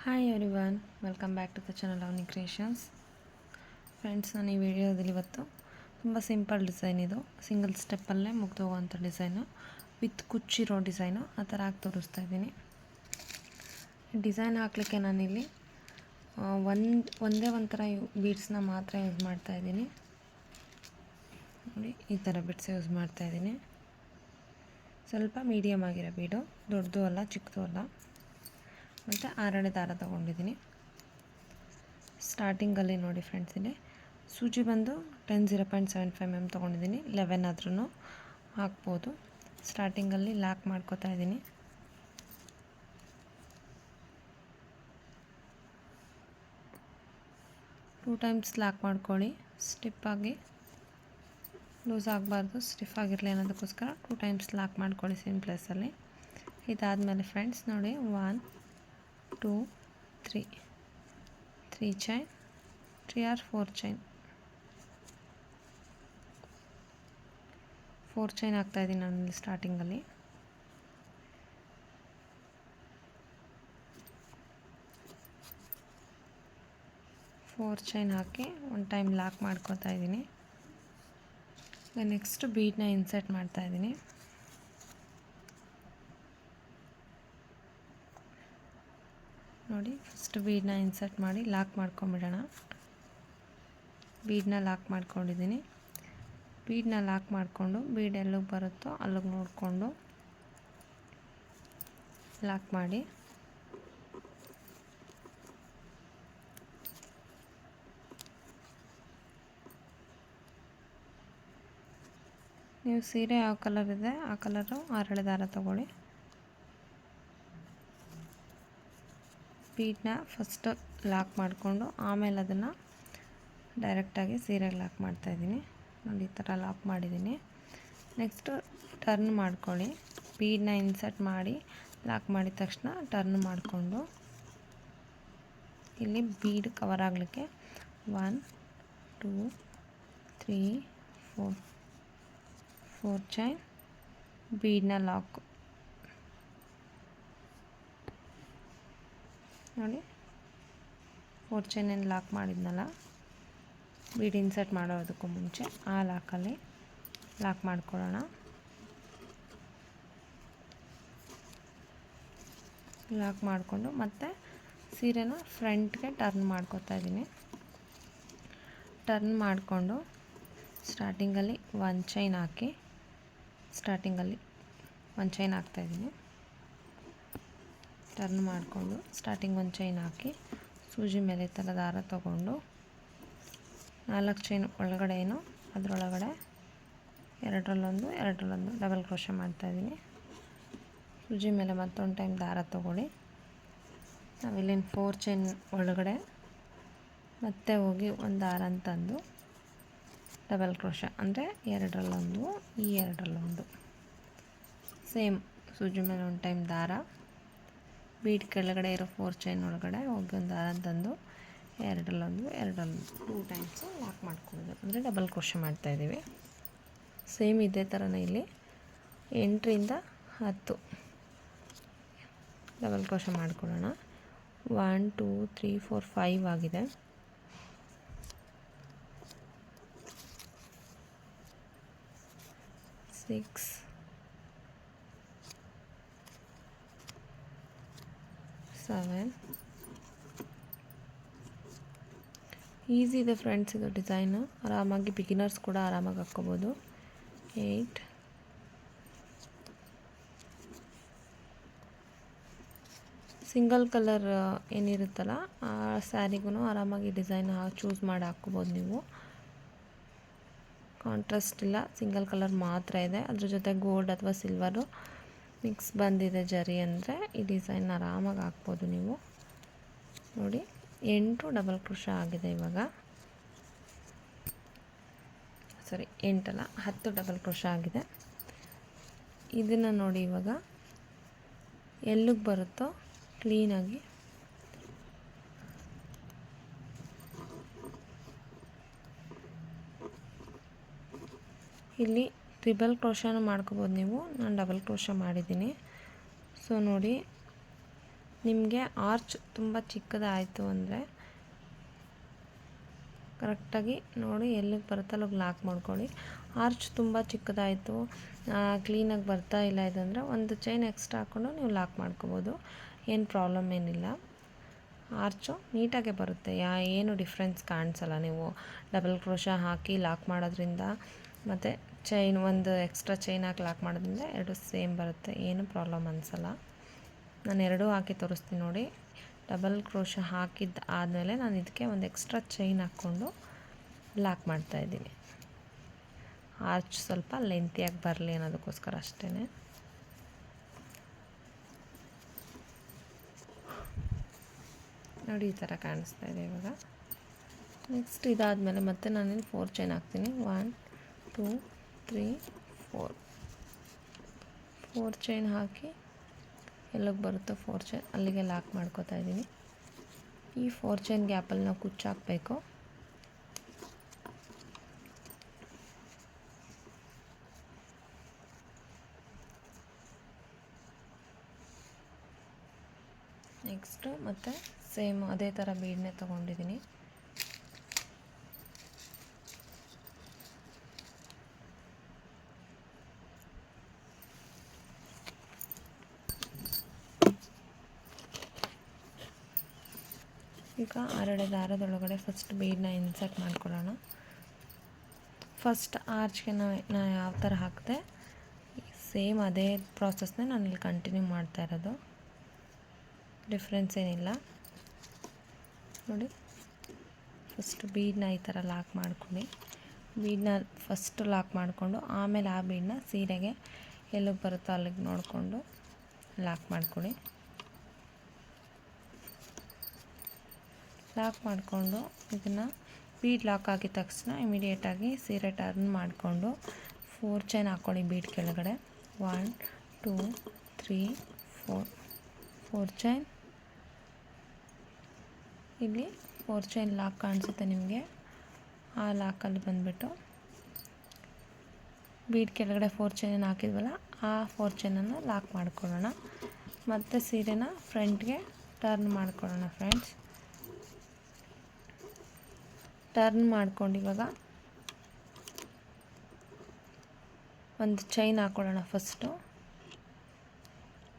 Hi everyone, welcome back to the channel Avani creations. Friends, ನಾನು ಈ ವಿಡಿಯೋದಲ್ಲಿ ಇವತ್ತು ತುಂಬ ಸಿಂಪಲ್ ಡಿಸೈನ್, ಇದು ಸಿಂಗಲ್ ಸ್ಟೆಪ್ಪಲ್ಲೇ ಮುಗ್ದೋಗುವಂಥ ಡಿಸೈನು ವಿತ್ ಕುಚ್ಚಿರೋ ಡಿಸೈನು ಆ ಥರ ಹಾಕಿ ತೋರಿಸ್ತಾ ಇದ್ದೀನಿ. ಡಿಸೈನ್ ಹಾಕಲಿಕ್ಕೆ ನಾನಿಲ್ಲಿ ಒಂದೇ ಒಂಥರ ಬೀಡ್ಸ್ನ ಮಾತ್ರ ಯೂಸ್ ಮಾಡ್ತಾಯಿದ್ದೀನಿ. ನೋಡಿ, ಈ ಥರ ಬಿಡ್ಸ್ ಯೂಸ್ ಮಾಡ್ತಾಯಿದ್ದೀನಿ. ಸ್ವಲ್ಪ ಮೀಡಿಯಮ್ ಆಗಿರೋ ಬೀಡು, ದೊಡ್ಡದು ಅಲ್ಲ ಚಿಕ್ಕದು ಅಲ್ಲ. ಮತ್ತು 6 ದಾರ ತೊಗೊಂಡಿದ್ದೀನಿ. ಸ್ಟಾರ್ಟಿಂಗಲ್ಲಿ ನೋಡಿ ಫ್ರೆಂಡ್ಸ್, ಇಲ್ಲಿ ಸೂಜಿ ಬಂದು 0.75 mm ತೊಗೊಂಡಿದ್ದೀನಿ. 11 ಆದ್ರೂ ಹಾಕ್ಬೋದು. ಸ್ಟಾರ್ಟಿಂಗಲ್ಲಿ ಲಾಕ್ ಮಾಡ್ಕೋತಾ ಇದ್ದೀನಿ. ಟೂ ಟೈಮ್ಸ್ ಲಾಕ್ ಮಾಡ್ಕೊಳ್ಳಿ. ಸ್ಟಿಫಾಗಿ ಲೂಸ್ ಆಗಬಾರ್ದು, ಸ್ಟಿಫ್ ಆಗಿರಲಿ ಅನ್ನೋದಕ್ಕೋಸ್ಕರ 2 ಟೈಮ್ಸ್ ಲಾಕ್ ಮಾಡ್ಕೊಳ್ಳಿ ಸೇಮ್ ಪ್ಲೇಸಲ್ಲಿ. ಇದಾದಮೇಲೆ ಫ್ರೆಂಡ್ಸ್ ನೋಡಿ, 1 2 3 ಚೈನ್, 3 or 4 ಚೈನ್, 4 ಚೈನ್ ಹಾಕ್ತಾಯಿದ್ದೀನಿ ನಾನು ಸ್ಟಾರ್ಟಿಂಗಲ್ಲಿ. ಫೋರ್ ಚೈನ್ ಹಾಕಿ 1 ಟೈಮ್ ಲಾಕ್ ಮಾಡ್ಕೋತಾ ಇದ್ದೀನಿ. ನೆಕ್ಸ್ಟ್ ಬೀಡನ್ನ ಇನ್ಸರ್ಟ್ ಮಾಡ್ತಾಯಿದ್ದೀನಿ. ನೋಡಿ, ಫಸ್ಟ್ ಬೀಡನ್ನ ಇನ್ಸರ್ಟ್ ಮಾಡಿ ಲಾಕ್ ಮಾಡ್ಕೊಂಬಿಡೋಣ. ಬೀಡನ್ನ ಲಾಕ್ ಮಾಡ್ಕೊಂಡಿದ್ದೀನಿ. ಬೀಡನ್ನ ಲಾಕ್ ಮಾಡಿಕೊಂಡು ಬೀಡ್ ಎಲ್ಲಿಗೆ ಬರುತ್ತೋ ಅಲ್ಲಿಗೆ ನೋಡಿಕೊಂಡು ಲಾಕ್ ಮಾಡಿ. ನೀವು ಸೀರೆ ಯಾವ ಕಲರ್ ಇದೆ ಆ ಕಲರು 6 ದಾರ ತಗೊಳ್ಳಿ. ಬೀಡನ್ನ ಫಸ್ಟ್ ಲಾಕ್ ಮಾಡಿಕೊಂಡು ಆಮೇಲೆ ಅದನ್ನು ಡೈರೆಕ್ಟಾಗಿ ಸೀರೆಗೆ ಲಾಕ್ ಮಾಡ್ತಾಯಿದ್ದೀನಿ. ನೋಡಿ, ಈ ಥರ ಲಾಕ್ ಮಾಡಿದ್ದೀನಿ. ನೆಕ್ಸ್ಟು ಟರ್ನ್ ಮಾಡ್ಕೊಳ್ಳಿ. ಬೀಡನ್ನ ಇನ್ಸರ್ಟ್ ಮಾಡಿ ಲಾಕ್ ಮಾಡಿದ ತಕ್ಷಣ ಟರ್ನ್ ಮಾಡಿಕೊಂಡು ಇಲ್ಲಿ ಬೀಡ್ ಕವರ್ ಆಗಲಿಕ್ಕೆ 1 2 3 4 ಚೈನ್, ಬೀಡನ್ನ ಲಾಕ್ ನೋಡಿ. 4 ಚೈನಲ್ಲಿ ಲಾಕ್ ಮಾಡಿದ್ನಲ್ಲ, ಬೀಡ್ ಇನ್ಸರ್ಟ್ ಮಾಡೋದಕ್ಕೂ ಮುಂಚೆ ಆ ಲಾಕಲ್ಲಿ ಲಾಕ್ ಮಾಡ್ಕೊಳ್ಳೋಣ. ಲಾಕ್ ಮಾಡಿಕೊಂಡು ಮತ್ತೆ ಸೀರೆನ ಫ್ರಂಟ್ಗೆ ಟರ್ನ್ ಮಾಡ್ಕೊತಾ ಇದ್ದೀನಿ. ಟರ್ನ್ ಮಾಡಿಕೊಂಡು ಸ್ಟಾರ್ಟಿಂಗಲ್ಲಿ 1 ಚೈನ್ ಹಾಕಿ, ಸ್ಟಾರ್ಟಿಂಗಲ್ಲಿ 1 ಚೈನ್ ಹಾಕ್ತಾಯಿದ್ದೀನಿ. ಟರ್ನ್ ಮಾಡಿಕೊಂಡು ಸ್ಟಾರ್ಟಿಂಗ್ 1 ಚೈನ್ ಹಾಕಿ ಸೂಜಿ ಮೇಲೆ ಈ ಥರ ದಾರ ತೊಗೊಂಡು 4 ಚೈನ್ ಒಳಗಡೆ ಏನು ಅದರೊಳಗಡೆ ಎರಡರಲ್ಲೊಂದು ಡಬಲ್ ಕ್ರೋಶೆ ಮಾಡ್ತಾಯಿದ್ದೀನಿ. ಸೂಜಿ ಮೇಲೆ ಮತ್ತೊಂದು ಟೈಮ್ ದಾರ ತೊಗೊಳ್ಳಿ. ನಾವಿಲ್ಲಿನ 4 ಚೈನ್ ಒಳಗಡೆ ಮತ್ತೆ ಹೋಗಿ ಒಂದು ದಾರ ತಂದು ಡಬಲ್ ಕ್ರೋಶೆ, ಅಂದರೆ ಎರಡರಲ್ಲೊಂದು ಈ ಎರಡರಲ್ಲೊಂದು ಸೇಮ್ ಸೂಜಿ ಮೇಲೆ 1 ಟೈಮ್ ದಾರ, ಬೀಡ್ ಕೆಳಗಡೆ ಇರೋ 4 ಚೈನ್ ಒಳಗಡೆ ಹೋಗಿ ಒಂದು ದಾರ ತಂದು ಎರಡರಲ್ಲೊಂದು 2 ಟೈಮ್ಸು ಲಾಕ್ ಮಾಡ್ಕೊಳ್ಳೋದು, ಅಂದರೆ ಡಬಲ್ ಕ್ರೋಶೆ ಮಾಡ್ತಾಯಿದ್ದೀವಿ. ಸೇಮ್ ಇದೇ ಥರನೇ ಇಲ್ಲಿ 8ರಿಂದ 10 ಡಬಲ್ ಕ್ರೋಶೆ ಮಾಡ್ಕೊಳ್ಳೋಣ. 1 2 3 4 5 ಆಗಿದೆ. 6 7 ಈಸಿ ಇದೆ ಫ್ರೆಂಡ್ಸ್ ಇದು ಡಿಸೈನು. ಆರಾಮಾಗಿ ಬಿಗಿನರ್ಸ್ ಕೂಡ ಆರಾಮಾಗಿ ಹಾಕ್ಕೋಬೋದು. 8 ಸಿಂಗಲ್ ಕಲರ್ ಏನಿರುತ್ತಲ್ಲ ಆ ಸ್ಯಾರಿಗೂ ಆರಾಮಾಗಿ ಡಿಸೈನ್ ಚೂಸ್ ಮಾಡಿ ಹಾಕ್ಕೋಬೋದು ನೀವು. ಕಾಂಟ್ರಾಸ್ಟ್ ಇಲ್ಲ, ಸಿಂಗಲ್ ಕಲರ್ ಮಾತ್ರ ಇದೆ. ಅದ್ರ ಜೊತೆ ಗೋಲ್ಡ್ ಅಥವಾ ಸಿಲ್ವರು ಮಿಕ್ಸ್ ಬಂದಿದೆ ಜರಿ ಅಂದರೆ ಈ ಡಿಸೈನ್ ಆರಾಮಾಗಿ ಹಾಕ್ಬೋದು ನೀವು. ನೋಡಿ, 8 ಡಬಲ್ ಕ್ರೋಶೆ ಆಗಿದೆ ಇವಾಗ. ಸಾರಿ, 8 ಅಲ್ಲ 10 ಡಬಲ್ ಕ್ರೋಶೆ ಆಗಿದೆ. ಇದನ್ನು ನೋಡಿ, ಇವಾಗ ಎಲ್ಲಿಗೆ ಬರುತ್ತೋ ಕ್ಲೀನಾಗಿ ಇಲ್ಲಿ ಟ್ರಿಬಲ್ ಕ್ರೋಶನೂ ಮಾಡ್ಕೋಬೋದು ನೀವು. ನಾನು ಡಬಲ್ ಕ್ರೋಶೆ ಮಾಡಿದ್ದೀನಿ. ಸೊ ನೋಡಿ, ನಿಮಗೆ ಆರ್ಚ್ ತುಂಬ ಚಿಕ್ಕದಾಯಿತು ಅಂದರೆ ಕರೆಕ್ಟಾಗಿ ನೋಡಿ ಎಲ್ಲಿಗೆ ಬರುತ್ತೆ ಅಲ್ಲಿಗೆ ಲಾಕ್ ಮಾಡ್ಕೊಳ್ಳಿ. ಆರ್ಚ್ ತುಂಬ ಚಿಕ್ಕದಾಯಿತು, ಕ್ಲೀನಾಗಿ ಬರ್ತಾ ಇಲ್ಲ ಇದಂದರೆ ಒಂದು ಚೈನ್ ಎಕ್ಸ್ಟ್ರಾ ಹಾಕ್ಕೊಂಡು ನೀವು ಲಾಕ್ ಮಾಡ್ಕೋಬೋದು, ಏನು ಪ್ರಾಬ್ಲಮ್ ಏನಿಲ್ಲ. ಆರ್ಚು ನೀಟಾಗೆ ಬರುತ್ತೆ, ಏನು ಡಿಫ್ರೆನ್ಸ್ ಕಾಣಿಸಲ್ಲ. ನೀವು ಡಬಲ್ ಕ್ರೋಶ ಹಾಕಿ ಲಾಕ್ ಮಾಡೋದ್ರಿಂದ ಮತ್ತು ಚೈನ್ ಒಂದು ಎಕ್ಸ್ಟ್ರಾ ಚೈನ್ ಹಾಕಿ ಲಾಕ್ ಮಾಡೋದ್ರಿಂದ ಎರಡು ಸೇಮ್ ಬರುತ್ತೆ, ಏನು ಪ್ರಾಬ್ಲಮ್ ಅನಿಸಲ್ಲ. ನಾನು ಎರಡೂ ಹಾಕಿ ತೋರಿಸ್ತೀನಿ ನೋಡಿ. ಡಬಲ್ ಕ್ರೋಶ ಹಾಕಿದ್ದು ಆದಮೇಲೆ ನಾನು ಇದಕ್ಕೆ ಒಂದು ಎಕ್ಸ್ಟ್ರಾ ಚೈನ್ ಹಾಕ್ಕೊಂಡು ಲಾಕ್ ಮಾಡ್ತಾಯಿದ್ದೀನಿ. ಆರ್ಚ್ ಸ್ವಲ್ಪ ಲೆಂತಿಯಾಗಿ ಬರಲಿ ಅನ್ನೋದಕ್ಕೋಸ್ಕರ ಅಷ್ಟೇ. ನೋಡಿ ಈ ಥರ ಕಾಣಿಸ್ತಾ ಇದೆ ಇವಾಗ. ನೆಕ್ಸ್ಟ್ ಇದಾದಮೇಲೆ ಮತ್ತೆ ನಾನಿಲ್ಲಿ 4 ಚೈನ್ ಹಾಕ್ತೀನಿ. 1 2 3 4 ಚೈನ್ ಹಾಕಿ ಎಲ್ಲಿಗೆ ಬರುತ್ತೋ 4 ಚೈನ್ ಅಲ್ಲಿಗೆ ಲಾಕ್ ಮಾಡ್ಕೋತಾ ಇದ್ದೀನಿ. ಈ 4 ಚೈನ್ ಗ್ಯಾಪಲ್ಲಿ ನಾವು ಕುಚ್ಚು ಹಾಕಬೇಕು. ನೆಕ್ಸ್ಟು ಮತ್ತು ಸೇಮ್ ಅದೇ ಥರ ಬೀಡನ್ನೇ ತೊಗೊಂಡಿದ್ದೀನಿ. ಈಗ ಅರಳೆ ದಾರದೊಳಗಡೆ ಫಸ್ಟ್ ಬೀಡನ್ನ ಇನ್ಸರ್ಟ್ ಮಾಡ್ಕೊಳ್ಳೋಣ. ಫಸ್ಟ್ ಆರ್ಚ್ಗೆ ನಾನು ಯಾವ ಥರ ಹಾಕಿದೆ ಸೇಮ್ ಅದೇ ಪ್ರಾಸೆಸ್ನೇ ನಾನು ಇಲ್ಲಿ ಕಂಟಿನ್ಯೂ ಮಾಡ್ತಾ ಇರೋದು, ಡಿಫ್ರೆನ್ಸ್ ಏನಿಲ್ಲ. ನೋಡಿ ಫಸ್ಟ್ ಬೀಡನ್ನ ಈ ಥರ ಲಾಕ್ ಮಾಡ್ಕೊಳ್ಳಿ. ಬೀಡನ್ನ ಫಸ್ಟ್ ಲಾಕ್ ಮಾಡಿಕೊಂಡು ಆಮೇಲೆ ಆ ಬೀಡನ್ನ ಸೀರೆಗೆ ಎಲ್ಲಿಗೆ ಬರುತ್ತೋ ಅಲ್ಲಿಗೆ ನೋಡಿಕೊಂಡು ಲಾಕ್ ಮಾಡ್ಕೊಳ್ಳಿ. ಲಾಕ್ ಮಾಡಿಕೊಂಡು ಇದನ್ನು ಬೀಡ್ ಲಾಕ್ ಆಗಿದ ತಕ್ಷಣ ಇಮಿಡಿಯೇಟಾಗಿ ಸೀರೆ ಟರ್ನ್ ಮಾಡಿಕೊಂಡು 4 ಚೈನ್ ಹಾಕ್ಕೊಳ್ಳಿ ಬೀಡ್ ಕೆಳಗಡೆ. 1 2 3 4 ಚೈನ್. ಇಲ್ಲಿ 4 ಚೈನ್ ಲಾಕ್ ಕಾಣಿಸುತ್ತೆ ನಿಮಗೆ. ಆ ಲಾಕಲ್ಲಿ ಬಂದುಬಿಟ್ಟು ಬೀಡ್ ಕೆಳಗಡೆ 4 ಚೈನ್ ಹಾಕಿದ್ವಲ್ಲ ಆ 4 ಚೈನನ್ನು ಲಾಕ್ ಮಾಡ್ಕೊಳ್ಳೋಣ. ಮತ್ತು ಸೀರೆನ ಫ್ರಂಟ್ಗೆ ಟರ್ನ್ ಮಾಡ್ಕೊಳ್ಳೋಣ ಫ್ರೆಂಡ್ಸ್. ಟರ್ನ್ ಮಾಡ್ಕೊಂಡು ಇವಾಗ ಒಂದು ಚೈನ್ ಹಾಕ್ಕೊಳ್ಳೋಣ ಫಸ್ಟು.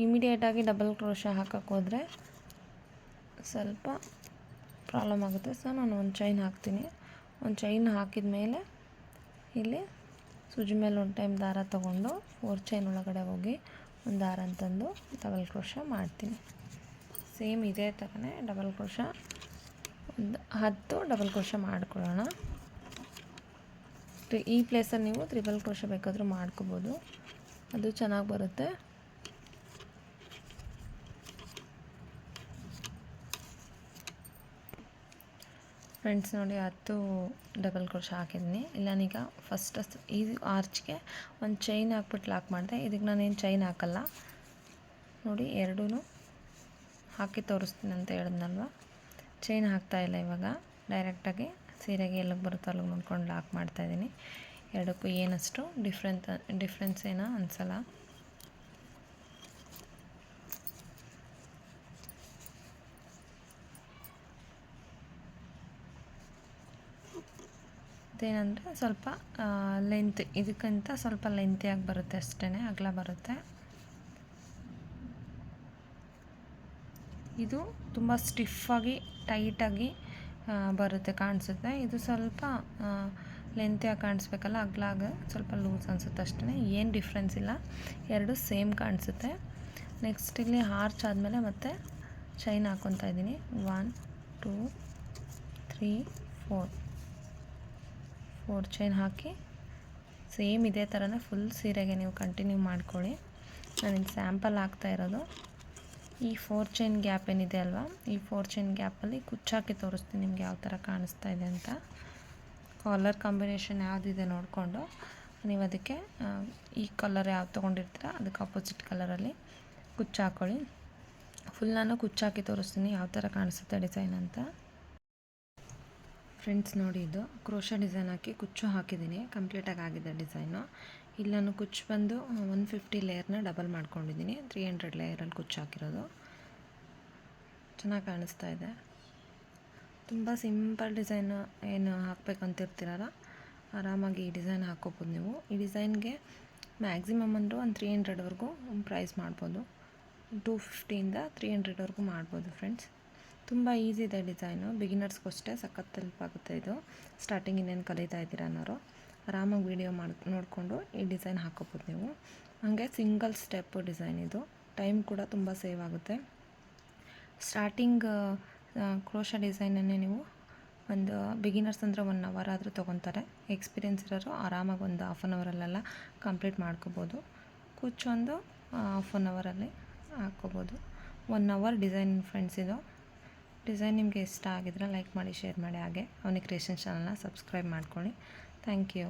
ಇಮಿಡಿಯೇಟಾಗಿ ಡಬಲ್ ಕ್ರೋಶ ಹಾಕೋಕ್ಕೆ ಹೋದರೆ ಸ್ವಲ್ಪ ಪ್ರಾಬ್ಲಮ್ ಆಗುತ್ತೆ. ಸೊ ನಾನು ಒಂದು ಚೈನ್ ಹಾಕ್ತೀನಿ. ಒಂದು ಚೈನ್ ಹಾಕಿದ ಮೇಲೆ ಇಲ್ಲಿ ಸೂಜಿ ಮೇಲೆ ಒಂದು ಟೈಮ್ ದಾರ ತೊಗೊಂಡು 4 ಚೈನ್ ಒಳಗಡೆ ಹೋಗಿ ಒಂದು ದಾರ ಅಂತಂದು ಡಬಲ್ ಕ್ರೋಶ ಮಾಡ್ತೀನಿ. ಸೇಮ್ ಇದೇ ಥರನೇ ಡಬಲ್ ಕ್ರೋಶ ಒಂದು 10 ಡಬಲ್ ಕ್ರೋಶ ಮಾಡ್ಕೊಳ್ಳೋಣ. ಈ ಪ್ಲೇಸಲ್ಲಿ ನೀವು ತ್ರಿಬಲ್ ಕ್ರೋಶ ಬೇಕಾದರೂ ಮಾಡ್ಕೋಬೋದು, ಅದು ಚೆನ್ನಾಗಿ ಬರುತ್ತೆ. ಫ್ರೆಂಡ್ಸ್ ನೋಡಿ 10 ಡಬಲ್ ಕ್ರೋಶ ಹಾಕಿದ್ದೀನಿ. ಇಲ್ಲ ನಾನೀಗ ಫಸ್ಟ್ ಈ ಆರ್ಚ್ಗೆ ಒಂದು ಚೈನ್ ಹಾಕ್ಬಿಟ್ಟು ಲಾಕ್ ಮಾಡಿದೆ. ಇದಕ್ಕೆ ನಾನೇನು ಚೈನ್ ಹಾಕಲ್ಲ ನೋಡಿ, ಎರಡೂ ಹಾಕಿ ತೋರಿಸ್ತೀನಿ ಅಂತ ಹೇಳಿದ್ನಲ್ವ. ಚೈನ್ ಹಾಕ್ತಾಯಿಲ್ಲ ಇವಾಗ, ಡೈರೆಕ್ಟಾಗಿ ಸೀರೆಗೆ ಎಲ್ಲಿಗೆ ಬರುತ್ತೋ ಅಲ್ಲಿಗೆ ನೋಡ್ಕೊಂಡು ಲಾಕ್ ಮಾಡ್ತಾಯಿದ್ದೀನಿ. ಎರಡಕ್ಕೂ ಏನಷ್ಟು ಡಿಫ್ರೆನ್ಸ್ ಏನೋ ಅನಿಸಲ್ಲ. ಅದೇನಂದರೆ ಸ್ವಲ್ಪ ಲೆಂತ್, ಇದಕ್ಕಿಂತ ಸ್ವಲ್ಪ ಲೆಂತಿಯಾಗಿ ಬರುತ್ತೆ ಅಷ್ಟೇ, ಅಗಲ ಬರುತ್ತೆ. ಇದು ತುಂಬ ಸ್ಟಿಫಾಗಿ ಟೈಟಾಗಿ ಬರುತ್ತೆ ಕಾಣಿಸುತ್ತೆ. ಇದು ಸ್ವಲ್ಪ ಲೆಂತಿಯಾಗಿ ಕಾಣಿಸ್ಬೇಕಲ್ಲ, ಅಗ್ಲಾಗ ಸ್ವಲ್ಪ ಲೂಸ್ ಅನಿಸುತ್ತೆ ಅಷ್ಟೇ, ಏನು ಡಿಫ್ರೆನ್ಸ್ ಇಲ್ಲ, ಎರಡು ಸೇಮ್ ಕಾಣಿಸುತ್ತೆ. ನೆಕ್ಸ್ಟ್ ಇಲ್ಲಿ ಆರ್ಚ್ ಆದಮೇಲೆ ಮತ್ತೆ ಚೈನ್ ಹಾಕ್ಕೊತಾ ಇದ್ದೀನಿ. 1 2 3 4 ಚೈನ್ ಹಾಕಿ ಸೇಮ್ ಇದೇ ಥರನೇ ಫುಲ್ ಸೀರೆಗೆ ನೀವು ಕಂಟಿನ್ಯೂ ಮಾಡ್ಕೊಳ್ಳಿ. ನಾನಿಲ್ಲಿ ಸ್ಯಾಂಪಲ್ ಹಾಕ್ತಾ ಇರೋದು. ಈ 4 ಚೈನ್ ಗ್ಯಾಪ್ ಏನಿದೆ ಅಲ್ವಾ, ಈ 4 ಚೈನ್ ಗ್ಯಾಪಲ್ಲಿ ಕುಚ್ಚಾಕಿ ತೋರಿಸ್ತೀನಿ ನಿಮಗೆ ಯಾವ ಥರ ಕಾಣಿಸ್ತಾ ಇದೆ ಅಂತ. ಕಲರ್ ಕಾಂಬಿನೇಷನ್ ಯಾವುದಿದೆ ನೋಡಿಕೊಂಡು ನೀವು ಅದಕ್ಕೆ ಈ ಕಲರ್ ಯಾವ್ದು ತೊಗೊಂಡಿರ್ತೀರ ಅದಕ್ಕೆ ಆಪೋಸಿಟ್ ಕಲರಲ್ಲಿ ಕುಚ್ಚು ಹಾಕ್ಕೊಳ್ಳಿ. ಫುಲ್ ನಾನು ಕುಚ್ಚಾಕಿ ತೋರಿಸ್ತೀನಿ ಯಾವ ಥರ ಕಾಣಿಸುತ್ತೆ ಡಿಸೈನ್ ಅಂತ. ಫ್ರೆಂಡ್ಸ್ ನೋಡಿ, ಇದು ಕ್ರೋಶ ಡಿಸೈನ್ ಹಾಕಿ ಕುಚ್ಚು ಹಾಕಿದ್ದೀನಿ, ಕಂಪ್ಲೀಟಾಗಿ ಆಗಿದೆ ಡಿಸೈನು. ಇಲ್ಲಿ ನಾನು ಕುಚ್ಚು ಬಂದು 150 ಲೇಯರ್ನ ಡಬಲ್ ಮಾಡ್ಕೊಂಡಿದ್ದೀನಿ, 300 ಲೇಯರಲ್ಲಿ ಕುಚ್ಚು ಹಾಕಿರೋದು. ಚೆನ್ನಾಗಿ ಕಾಣಿಸ್ತಾ ಇದೆ. ತುಂಬ ಸಿಂಪಲ್ ಡಿಸೈನ್ ಏನು ಹಾಕಬೇಕಂತಿರ್ತೀರಲ್ಲ, ಆರಾಮಾಗಿ ಈ ಡಿಸೈನ್ ಹಾಕ್ಕೋಬೋದು ನೀವು. ಈ ಡಿಸೈನ್ಗೆ ಮ್ಯಾಕ್ಸಿಮಮ್ ಅಂದರೂ ಒಂದು 300ವರೆಗೂ ಪ್ರೈಸ್ ಮಾಡ್ಬೋದು. 250ಇಂದ 300ವರೆಗೂ ಮಾಡ್ಬೋದು ಫ್ರೆಂಡ್ಸ್. ತುಂಬ ಈಸಿ ಇದೆ ಡಿಸೈನು, ಬಿಗಿನರ್ಸ್ಗೂ ಅಷ್ಟೇ ಸಖತ್ ಹೆಲ್ಪ್ ಆಗುತ್ತೆ ಇದು. ಸ್ಟಾರ್ಟಿಂಗ್ ಇನ್ನೇನು ಕಲಿತಾ ಇದ್ದೀರಾ ಅನ್ನೋರು ಆರಾಮಾಗಿ ವೀಡಿಯೋ ನೋಡಿಕೊಂಡು ಈ ಡಿಸೈನ್ ಹಾಕ್ಕೋಬೋದು ನೀವು. ಹಾಗೆ ಸಿಂಗಲ್ ಸ್ಟೆಪ್ ಡಿಸೈನ್ ಇದು, ಟೈಮ್ ಕೂಡ ತುಂಬ ಸೇವ್ ಆಗುತ್ತೆ. ಸ್ಟಾರ್ಟಿಂಗ್ ಕ್ರೋಶ ಡಿಸೈನನ್ನೇ ನೀವು ಒಂದು ಬಿಗಿನರ್ಸ್ ಅಂದರೆ 1 ಅವರ್ ಆದರೂ ತೊಗೊತಾರೆ. ಎಕ್ಸ್ಪೀರಿಯೆನ್ಸ್ ಇರೋರು ಆರಾಮಾಗಿ ಒಂದು ಹಾಫ್ ಆನ್ ಅವರಲ್ಲೆಲ್ಲ ಕಂಪ್ಲೀಟ್ ಮಾಡ್ಕೋಬೋದು. ಕುಚ್ಚೊಂದು ಹಾಫ್ ಆನ್ ಅವರಲ್ಲಿ ಹಾಕ್ಕೋಬೋದು. 1 ಅವರ್ ಡಿಸೈನ್ ಫ್ರೆಂಡ್ಸ್ ಇದು. ಡಿಸೈನ್ ನಿಮಗೆ ಇಷ್ಟ ಆಗಿದ್ರೆ ಲೈಕ್ ಮಾಡಿ, ಶೇರ್ ಮಾಡಿ. ಹಾಗೆ ಅವನಿಗೆ ಕ್ರಿಯೇಷನ್ ಚಾನಲ್ನ ಸಬ್ಸ್ಕ್ರೈಬ್ ಮಾಡ್ಕೊಳ್ಳಿ. Thank you.